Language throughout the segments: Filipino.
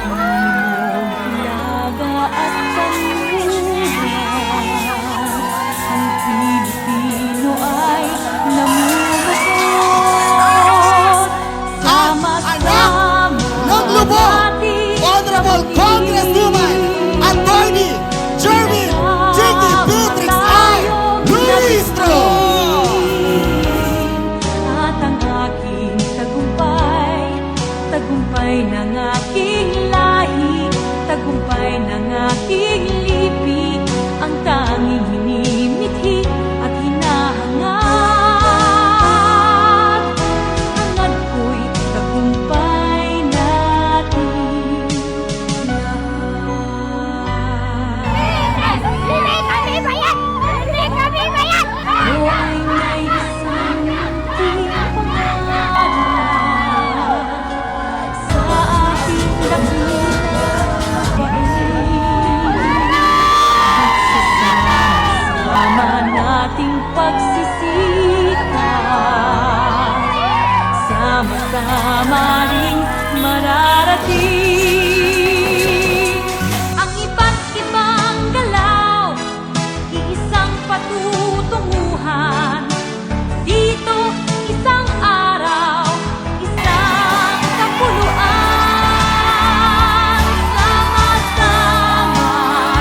ilog, hilaga at kanluran. Ang Pilipino ay namumugot. Sama-sama ng lubog, Honorable Congresswoman Attorney Jerwin Jiggy Beatrix I. Luistro. At ang aking tagumpay, tagumpay ng aking lahi, tagumpay ng aking lipi, ang tanging hinimithi at hinahangad. Hangad ko'y tagumpay natin lahat. Hindi kami bayad! Hindi kami bayad! Ako ay may isang munting pangarap sa ating dakilang sama nating pagsisikap, sama-sama ring mararating ang iba't ibang galaw, isang patutunguhan. Dito, isang araw, isang kapuluan. Sama-sama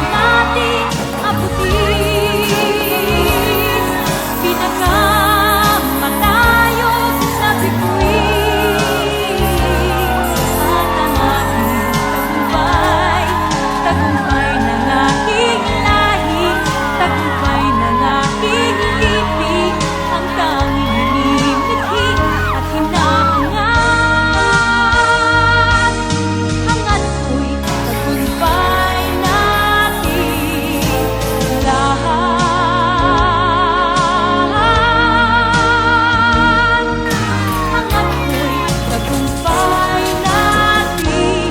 nating abutin pinakamatayog na bituin. At ang ating tagumpay, tagumpay ng aking lahi, tagumpay ng aking lipi, ang tanging hinimithi at hinahangad. Hangad ko'y tagumpay natin lahat. Hangad ko'y tagumpay natin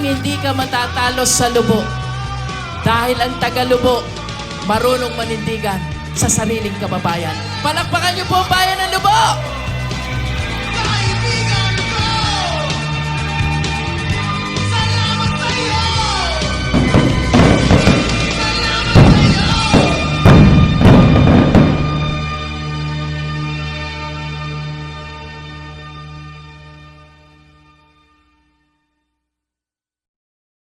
hindi ka matatalo sa lubo. Dahil ang taga-lubo, marunong manindigan sa sariling kababayan. Palakpakan niyo po ang bayan ng Lubo!